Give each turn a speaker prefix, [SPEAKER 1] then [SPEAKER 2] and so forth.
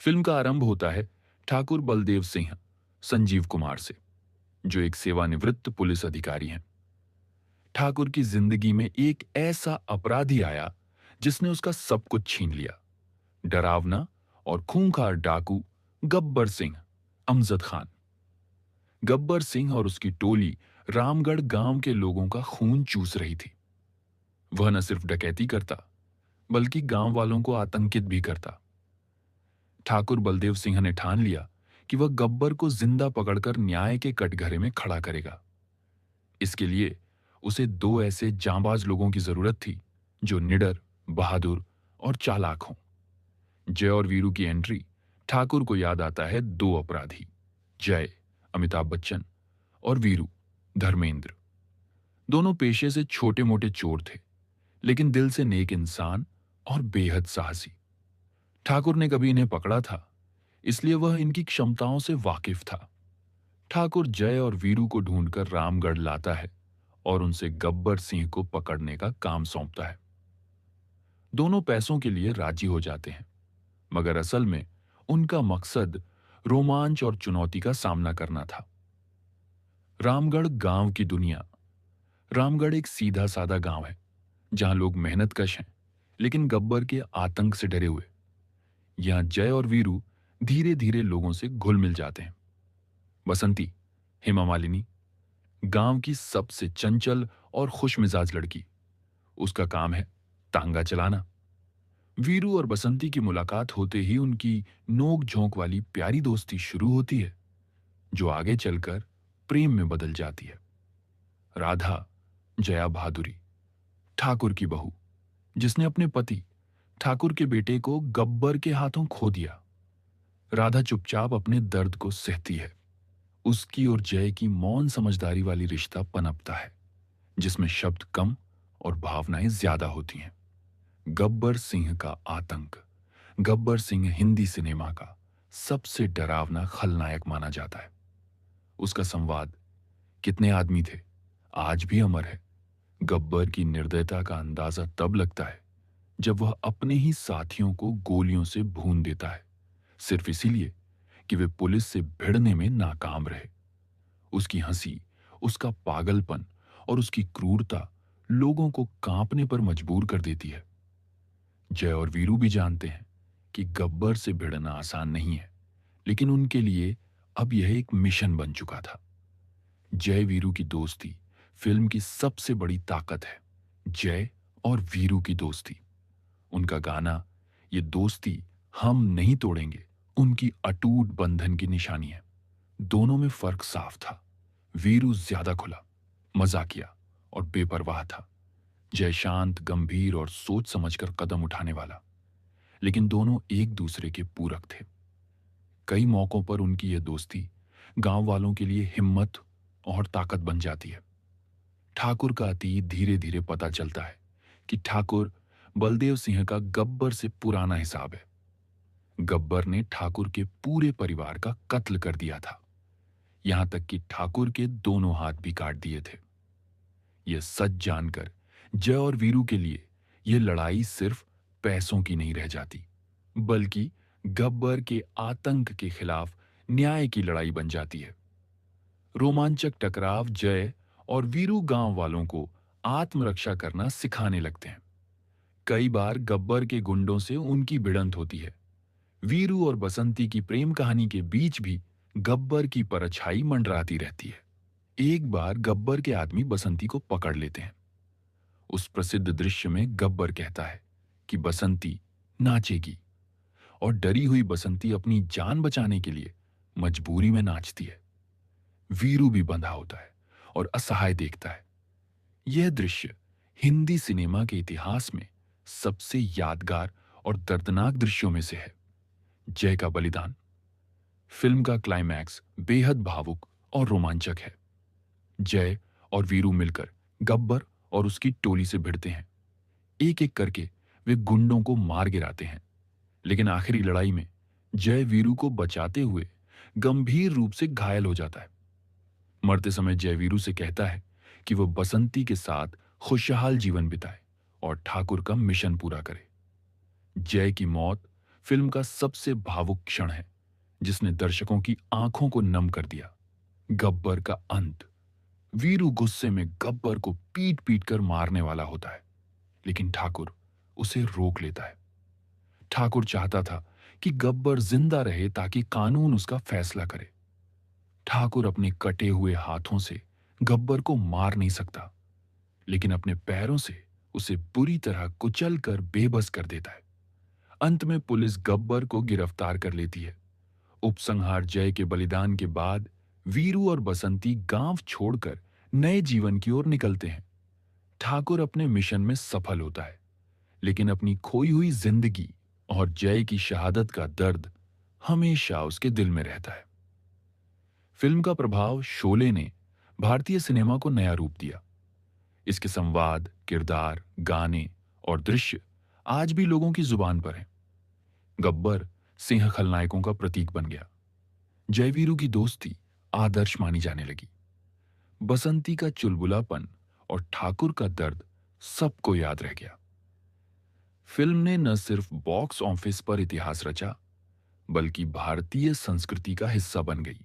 [SPEAKER 1] Film का आरंभ होता है ठाकुर बलदेव सिंह संजीव कुमार से, जो एक सेवानिवृत्त पुलिस अधिकारी हैं। ठाकुर की जिंदगी में एक ऐसा अपराधी आया जिसने उसका सब कुछ छीन लिया। डरावना और खूंखार डाकू गब्बर सिंह अमजद खान। गब्बर सिंह और उसकी टोली रामगढ़ गांव के लोगों का खून चूस रही थी। वह न सिर्फ डकैती करता, बल्कि गांव वालों को आतंकित भी करता। ठाकुर बलदेव सिंह ने ठान लिया कि वह गब्बर को जिंदा पकड़कर न्याय के कटघरे में खड़ा करेगा। इसके लिए उसे दो ऐसे जांबाज लोगों की जरूरत थी जो निडर, बहादुर और चालाक हों। जय और वीरू की एंट्री ठाकुर को याद आता है दो अपराधी, जय अमिताभ बच्चन और वीरू धर्मेंद्र। दोनों पेशे से छोटे मोटे चोर थे, लेकिन दिल से नेक इंसान और बेहद साहसी। ठाकुर ने कभी इन्हें पकड़ा था, इसलिए वह इनकी क्षमताओं से वाकिफ था। ठाकुर जय और वीरू को ढूंढकर रामगढ़ लाता है और उनसे गब्बर सिंह को पकड़ने का काम सौंपता है। दोनों पैसों के लिए राजी हो जाते हैं, मगर असल में उनका मकसद रोमांच और चुनौती का सामना करना था। रामगढ़ गांव की दुनिया। रामगढ़ एक सीधा साधा गांव है, जहां लोग मेहनतकश हैं, लेकिन गब्बर के आतंक से डरे हुए। यहां जय और वीरू धीरे धीरे लोगों से घुल मिल जाते हैं। बसंती, हेमा मालिनी, गांव की सबसे चंचल और खुशमिजाज लड़की। उसका काम है तांगा चलाना। वीरू और बसंती की मुलाकात होते ही उनकी नोक झोंक वाली प्यारी दोस्ती शुरू होती है, जो आगे चलकर प्रेम में बदल जाती है। राधा, जया बहादुरी, ठाकुर की बहू, जिसने अपने पति ठाकुर के बेटे को गब्बर के हाथों खो दिया। राधा चुपचाप अपने दर्द को सहती है। उसकी और जय की मौन समझदारी वाली रिश्ता पनपता है, जिसमें शब्द कम और भावनाएं ज्यादा होती हैं। गब्बर सिंह का आतंक। गब्बर सिंह हिंदी सिनेमा का सबसे डरावना खलनायक माना जाता है। उसका संवाद कितने आदमी थे आज भी अमर है। गब्बर की निर्दयता का अंदाजा तब लगता है जब वह अपने ही साथियों को गोलियों से भून देता है, सिर्फ इसीलिए कि वे पुलिस से भिड़ने में नाकाम रहे। उसकी हंसी, उसका पागलपन और उसकी क्रूरता लोगों को कांपने पर मजबूर कर देती है। जय और वीरू भी जानते हैं कि गब्बर से भिड़ना आसान नहीं है, लेकिन उनके लिए अब यह एक मिशन बन चुका था। जय वीरू की दोस्ती फिल्म की सबसे बड़ी ताकत है। जय और वीरू की दोस्ती, उनका गाना ये दोस्ती हम नहीं तोड़ेंगे, उनकी अटूट बंधन की निशानी है। दोनों में फर्क साफ था। वीरू ज्यादा खुला, मजाकिया और बेपरवाह था। जय शांत, गंभीर और सोच समझकर कदम उठाने वाला। लेकिन दोनों एक दूसरे के पूरक थे। कई मौकों पर उनकी यह दोस्ती गांव वालों के लिए हिम्मत और ताकत बन जाती है। ठाकुर का अतीत धीरे धीरे पता चलता है कि ठाकुर बलदेव सिंह का गब्बर से पुराना हिसाब है। गब्बर ने ठाकुर के पूरे परिवार का कत्ल कर दिया था, यहां तक कि ठाकुर के दोनों हाथ भी काट दिए थे। यह सच जानकर जय और वीरू के लिए यह लड़ाई सिर्फ पैसों की नहीं रह जाती, बल्कि गब्बर के आतंक के खिलाफ न्याय की लड़ाई बन जाती है। रोमांचक टकराव जय और वीरू गांव वालों को आत्मरक्षा करना सिखाने लगते हैं। कई बार गब्बर के गुंडों से उनकी भिड़ंत होती है। वीरू और बसंती की प्रेम कहानी के बीच भी गब्बर की परछाई मंडराती रहती है। एक बार गब्बर के आदमी बसंती को पकड़ लेते हैं। उस प्रसिद्ध दृश्य में गब्बर कहता है कि बसंती नाचेगी, और डरी हुई बसंती अपनी जान बचाने के लिए मजबूरी में नाचती है। वीरू भी बंधा होता है और असहाय देखता है। यह दृश्य हिंदी सिनेमा के इतिहास में सबसे यादगार और दर्दनाक दृश्यों में से है। जय का बलिदान। फिल्म का क्लाइमैक्स बेहद भावुक और रोमांचक है। जय और वीरू मिलकर गब्बर और उसकी टोली से भिड़ते हैं। एक एक करके वे गुंडों को मार गिराते हैं, लेकिन आखिरी लड़ाई में जय वीरू को बचाते हुए गंभीर रूप से घायल हो जाता है। मरते समय जय वीरू से कहता है कि वह बसंती के साथ खुशहाल जीवन बिताए और ठाकुर का मिशन पूरा करे। जय की मौत फिल्म का सबसे भावुक क्षण है, जिसने दर्शकों की आंखों को नम कर दिया। गब्बर का अंत। वीरू गुस्से में गब्बर को पीट पीट कर मारने वाला होता है, लेकिन ठाकुर उसे रोक लेता है। ठाकुर चाहता था कि गब्बर जिंदा रहे ताकि कानून उसका फैसला करे। ठाकुर अपने कटे हुए हाथों से गब्बर को मार नहीं सकता, लेकिन अपने पैरों से उसे बुरी तरह कुचल कर बेबस कर देता है। अंत में पुलिस गब्बर को गिरफ्तार कर लेती है। उपसंहार जय के बलिदान के बाद वीरू और बसंती गांव छोड़कर नए जीवन की ओर निकलते हैं। ठाकुर अपने मिशन में सफल होता है, लेकिन अपनी खोई हुई जिंदगी और जय की शहादत का दर्द हमेशा उसके दिल में रहता है। फिल्म का प्रभाव शोले ने भारतीय सिनेमा को नया रूप दिया। इसके संवाद, किरदार, गाने और दृश्य आज भी लोगों की जुबान पर हैं। गब्बर सिंह खलनायकों का प्रतीक बन गया। जयवीरू की दोस्ती आदर्श मानी जाने लगी। बसंती का चुलबुलापन और ठाकुर का दर्द सबको याद रह गया। फिल्म ने न सिर्फ बॉक्स ऑफिस पर इतिहास रचा, बल्कि भारतीय संस्कृति का हिस्सा बन गई।